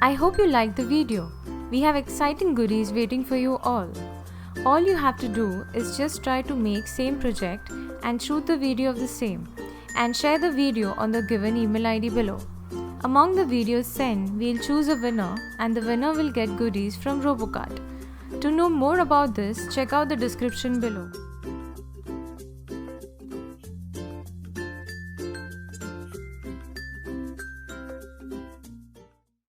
I hope you liked the video. We have exciting goodies waiting for you all. All you have to do is just try to make same project and shoot the video of the same and share the video on the given email ID below. Among the videos sent, we'll choose a winner and the winner will get goodies from Robokart. To know more about this, check out the description below.